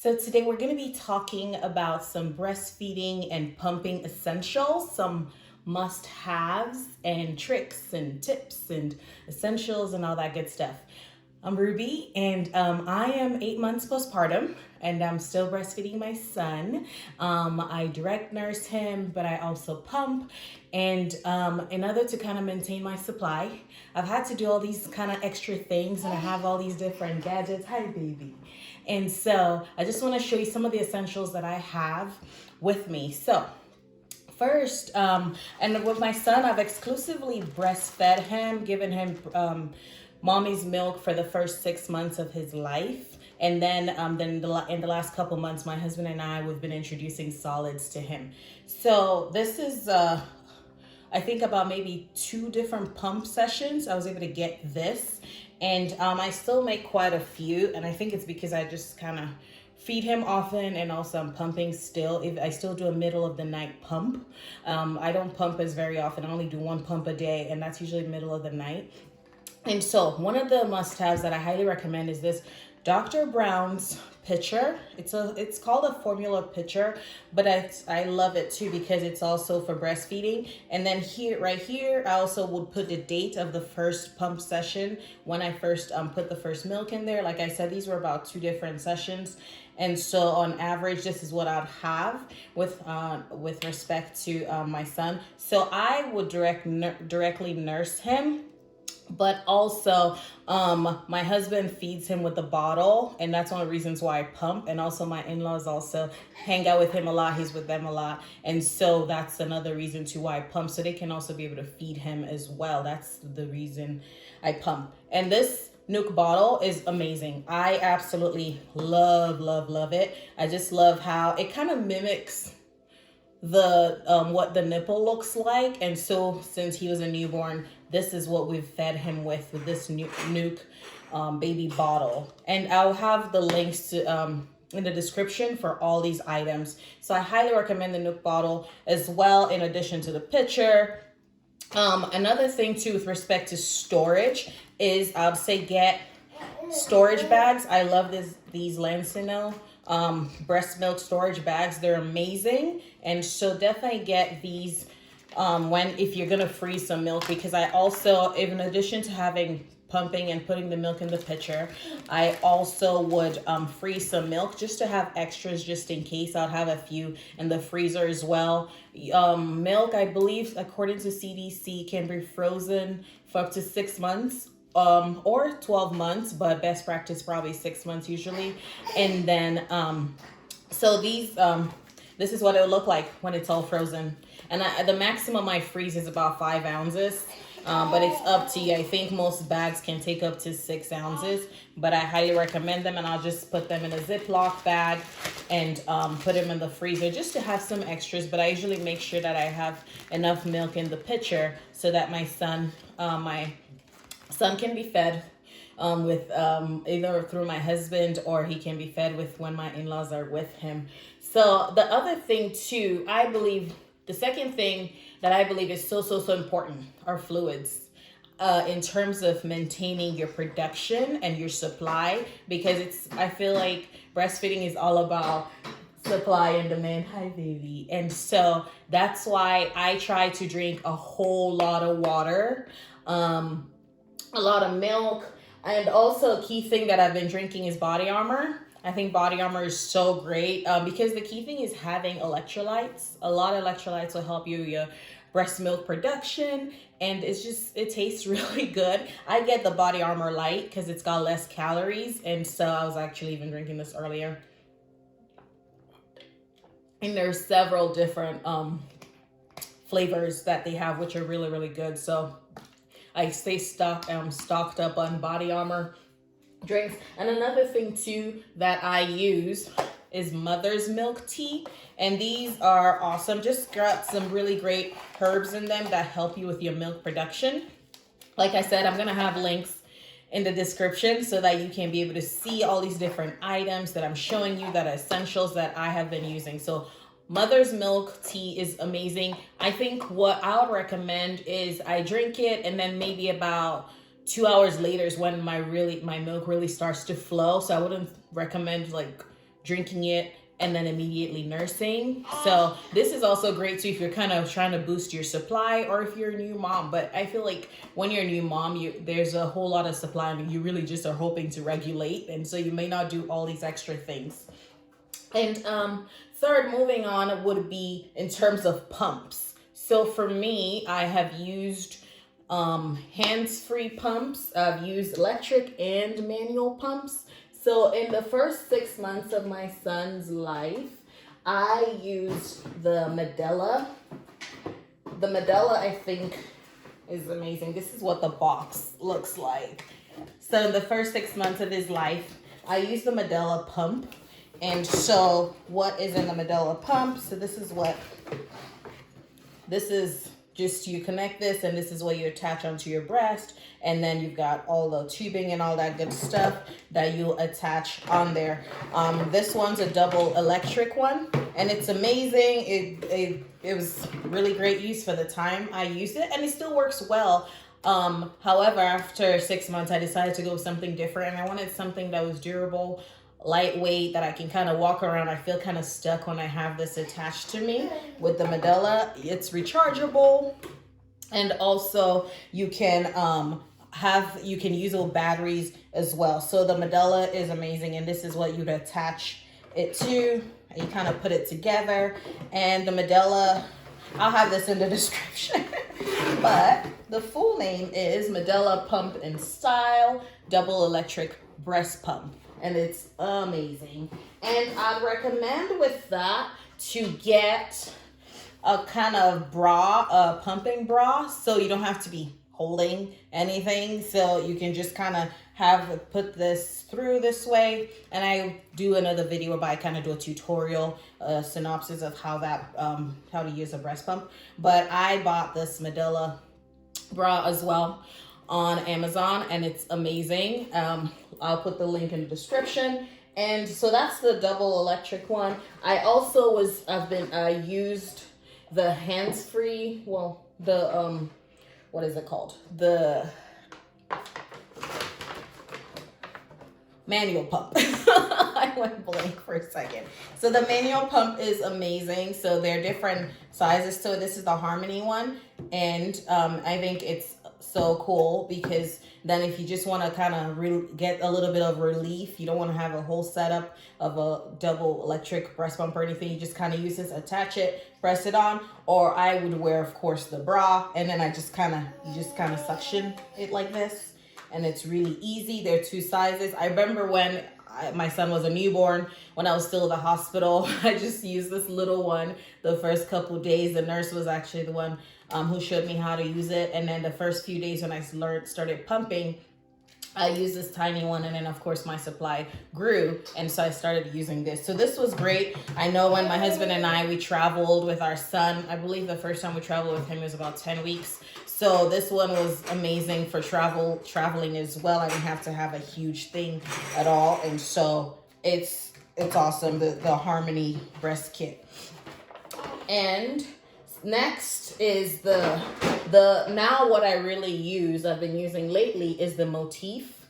So today we're going to be talking about some breastfeeding and pumping essentials, some must-haves and tricks and tips and essentials and all that good stuff. I'm Ruby and I am 8 months postpartum and I'm still breastfeeding my son. I direct nurse him, but I also pump. And in order to kind of maintain my supply, I've had to do all these kind of extra things and I have all these different gadgets. Hi, baby. And so I just want to show you some of the essentials that I have with me. So first, and with my son, I've exclusively breastfed him, given him mommy's milk for the first 6 months of his life. And then in the last couple months, my husband and we've been introducing solids to him. So this is, I think about maybe 2 different pump sessions. I was able to get this. And I still make quite a few. And I think it's because I just kind of feed him often, and also I'm pumping still. If I still do a middle of the night pump. I don't pump as very often. I only do 1 pump a day, and that's usually middle of the night. And so one of the must-haves that I highly recommend is this Dr. Brown's pitcher. It's called a formula pitcher, but I love it too because it's also for breastfeeding. And then right here, I also would put the date of the first pump session when I first put the first milk in there. Like I said, these were about 2 different sessions. And so on average, this is what I'd have with respect to my son. So I would directly nurse him. But also, my husband feeds him with a bottle, and that's one of the reasons why I pump. And also my in-laws also hang out with him a lot. He's with them a lot. And so that's another reason to why I pump. So they can also be able to feed him as well. That's the reason I pump. And this Nuke bottle is amazing. I absolutely love it. I just love how it kind of mimics the what the nipple looks like. And so since he was a newborn, this is what we've fed him with this Nuke baby bottle. And I'll have the links to in the description for all these items. So I highly recommend the Nuke bottle as well, in addition to the pitcher. Another thing too with respect to storage is I'd say get storage bags. I love these Lancino breast milk storage bags. They're amazing. And so definitely get these if you're gonna freeze some milk, because I also, in addition to having pumping and putting the milk in the pitcher, I also would freeze some milk just to have extras, just in case. I'll have a few in the freezer as well. Milk, I believe, according to CDC, can be frozen for up to 6 months or 12 months, but best practice probably 6 months usually. And then so this is what it will look like when it's all frozen. And the maximum I freeze is about 5 ounces. But it's up to you. I think most bags can take up to 6 ounces, but I highly recommend them. And I'll just put them in a Ziploc bag and put them in the freezer just to have some extras. But I usually make sure that I have enough milk in the pitcher so that my son can be fed with either through my husband, or he can be fed with when my in-laws are with him. So the other thing too, I believe, the second thing that I believe is so important are fluids in terms of maintaining your production and your supply, because I feel like breastfeeding is all about supply and demand. Hi, baby. And so that's why I try to drink a whole lot of water, a lot of milk, and also a key thing that I've been drinking is Body Armor. I think Body Armor is so great because the key thing is having electrolytes. A lot of electrolytes will help your breast milk production, and it tastes really good. I get the Body Armor Light because it's got less calories, and so I was actually even drinking this earlier. And there's several different flavors that they have, which are really good. So I stay stocked up on Body Armor drinks. And another thing too that I use is mother's milk tea, and these are awesome. Just got some really great herbs in them that help you with your milk production. Like I said, I'm gonna have links in the description so that you can be able to see all these different items that I'm showing you, that are essentials that I have been using. So mother's milk tea is amazing. I think what I would recommend is I drink it, and then maybe about 2 hours later is when my milk really starts to flow. So I wouldn't recommend like drinking it, and then immediately nursing. So this is also great too if you're kind of trying to boost your supply, or if you're a new mom. But I feel like when you're a new mom, there's a whole lot of supply and you really just are hoping to regulate, and so you may not do all these extra things. And third, moving on, would be in terms of pumps. So for me, I have used hands-free pumps. I've used electric and manual pumps. So in the first 6 months of my son's life, I used the Medela. The Medela, I think, is amazing. This is what the box looks like. So in the first 6 months of his life, I used the Medela pump. And so what is in the Medela pump? So this is just, you connect this, and this is what you attach onto your breast, and then you've got all the tubing and all that good stuff that you attach on there. This one's a double electric one, and it's amazing. It was really great use for the time I used it, and it still works well. However, after 6 months, I decided to go with something different, and I wanted something that was durable, lightweight, that I can kind of walk around. I feel kind of stuck when I have this attached to me. With the Medela, it's rechargeable, and also you can use old batteries as well. So the Medela is amazing, and this is what you'd attach it to. You kind of put it together, and the Medela, I'll have this in the description, but the full name is Medela Pump and Style Double Electric Breast Pump. And it's amazing. And I'd recommend with that to get a kind of bra, a pumping bra, so you don't have to be holding anything. So you can just kind of put this through this way. And I do another video about, I kind of do a tutorial, synopsis of how to use a breast pump. But I bought this Medela bra as well on Amazon, and it's amazing. I'll put the link in the description. And so that's the double electric one. I also used the hands-free, well, the what is it called? The manual pump. I went blank for a second. So the manual pump is amazing. So there are different sizes. So this is the Harmony one, and I think it's so cool because then if you just want to kind of get a little bit of relief, you don't want to have a whole setup of a double electric breast pump or anything, you just kind of use this, attach it, press it on. Or I would wear, of course, the bra, and then you just kind of suction it like this, and it's really easy. There are two sizes. I remember when my son was a newborn, when I was still in the hospital, I just used this little one the first couple of days. The nurse was actually the one who showed me how to use it. And then the first few days when I started pumping, I used this tiny one, and then of course my supply grew, and so I started using this. So this was great. I know when my husband and we traveled with our son, I believe the first time we traveled with him was about 10 weeks. So this one was amazing for traveling as well. I didn't have to have a huge thing at all, and so it's awesome, the Harmony breast kit. And next is now what I really use, I've been using lately, is the Motif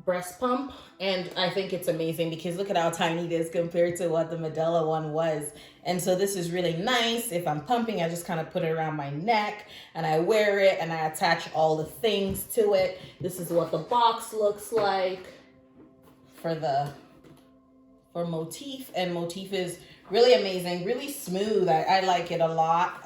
breast pump. And I think it's amazing because look at how tiny it is compared to what the Medela one was. And so this is really nice. If I'm pumping, I just kind of put it around my neck and I wear it and I attach all the things to it. This is what the box looks like for Motif. And Motif is really amazing, really smooth. I like it a lot.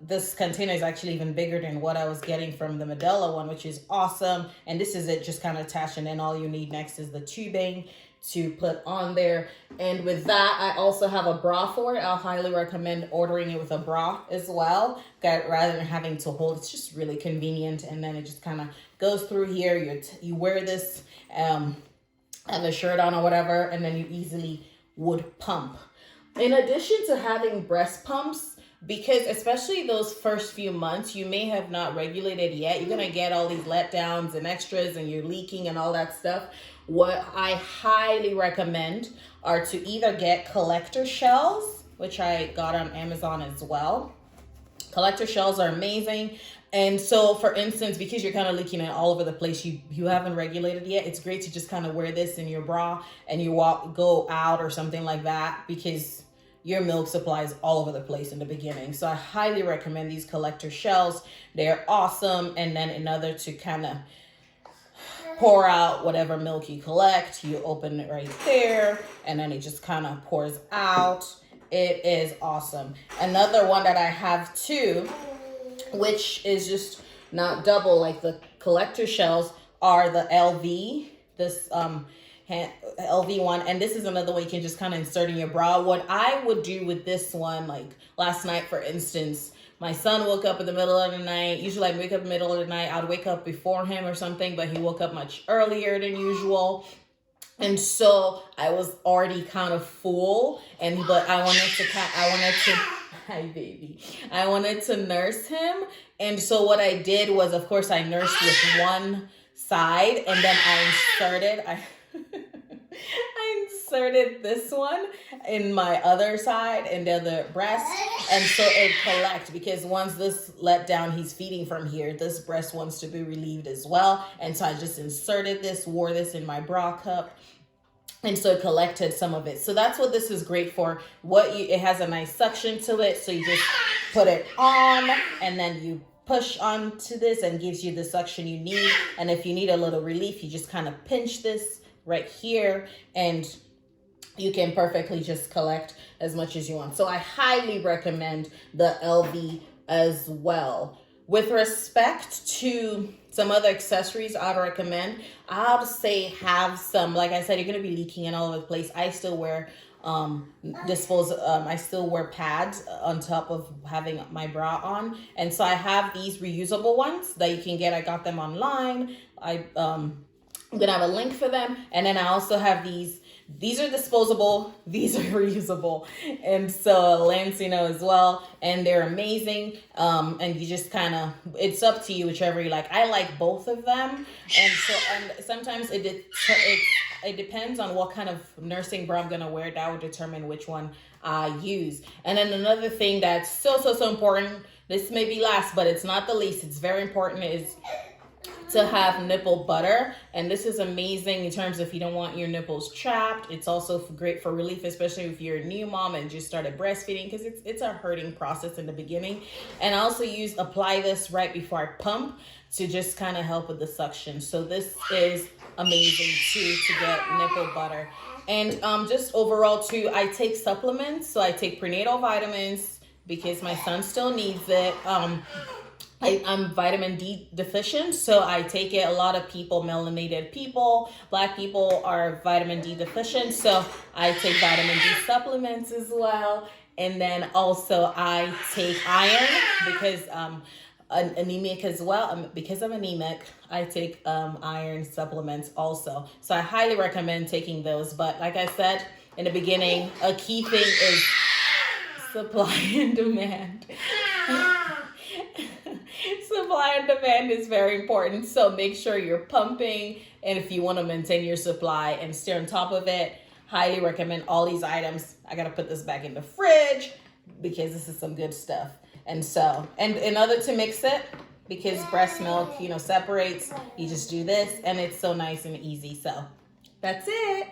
This container is actually even bigger than what I was getting from the Medela one, which is awesome. And this is it just kind of attached, and then all you need next is the tubing to put on there. And with that, I also have a bra for it. I'll highly recommend ordering it with a bra as well, rather than having to hold. It's just really convenient, and then it just kind of goes through here. You wear this, have a shirt on or whatever, and then you easily would pump. In addition to having breast pumps, because especially those first few months, you may have not regulated yet. You're going to get all these letdowns and extras, and you're leaking and all that stuff. What I highly recommend are to either get collector shells, which I got on Amazon as well. Collector shells are amazing. And so, for instance, because you're kind of leaking it all over the place, you haven't regulated yet, it's great to just kind of wear this in your bra and you go out or something like that, because your milk supply is all over the place in the beginning. So I highly recommend these collector shells. They're awesome. And then another to kind of pour out whatever milk you collect. You open it right there, and then it just kind of pours out. It is awesome. Another one that I have too, which is just not double like the collector shells, are the LV. This LV one, and this is another way you can just kind of insert in your bra. What I would do with this one, like last night for instance, my son woke up in the middle of the night. Usually I wake up in the middle of the night. I'd wake up before him or something, but he woke up much earlier than usual. And so I was already kind of full, but I wanted to hi baby. I wanted to nurse him. And so what I did was, of course, I nursed with one side, and then I inserted this one in my other side and the other breast, and so it collects, because once this let down, he's feeding from here, this breast wants to be relieved as well. And so I just inserted this, wore this in my bra cup, and so it collected some of it. So that's what this is great for. It has a nice suction to it, so you just put it on and then you push onto this and gives you the suction you need. And if you need a little relief, you just kind of pinch this right here, and you can perfectly just collect as much as you want. So I highly recommend the LV as well. With respect to some other accessories I'd recommend, I would say have some, like I said, you're going to be leaking in all over the place. I still wear I still wear pads on top of having my bra on. And so I have these reusable ones that you can get. I got them online. I'm gonna have a link for them. And then I also have these are disposable, these are reusable. And so Lancino as well. And they're amazing. And you just it's up to you, whichever you like. I like both of them. And sometimes it depends on what kind of nursing bra I'm gonna wear. That would determine which one I use. And then another thing that's so important, this may be last, but it's not the least, it's very important, is to have nipple butter. And this is amazing in terms of if you don't want your nipples chapped. It's also great for relief, especially if you're a new mom and just started breastfeeding, because it's a hurting process in the beginning. And I also apply this right before I pump to just kind of help with the suction. So this is amazing too, to get nipple butter. And just overall too, I take supplements. So I take prenatal vitamins because my son still needs it. I'm vitamin D deficient, so I take it. A lot of people, melanated people, Black people, are vitamin D deficient, so I take vitamin D supplements as well. And then also I take iron because anemic as well. Because I'm anemic, I take iron supplements also. So I highly recommend taking those. But like I said in the beginning, a key thing is supply and demand. Supply and demand is very important. So make sure you're pumping. And if you want to maintain your supply and stay on top of it, highly recommend all these items. I got to put this back in the fridge because this is some good stuff. And so, and in order to mix it, because breast milk, separates, you just do this and it's so nice and easy. So that's it.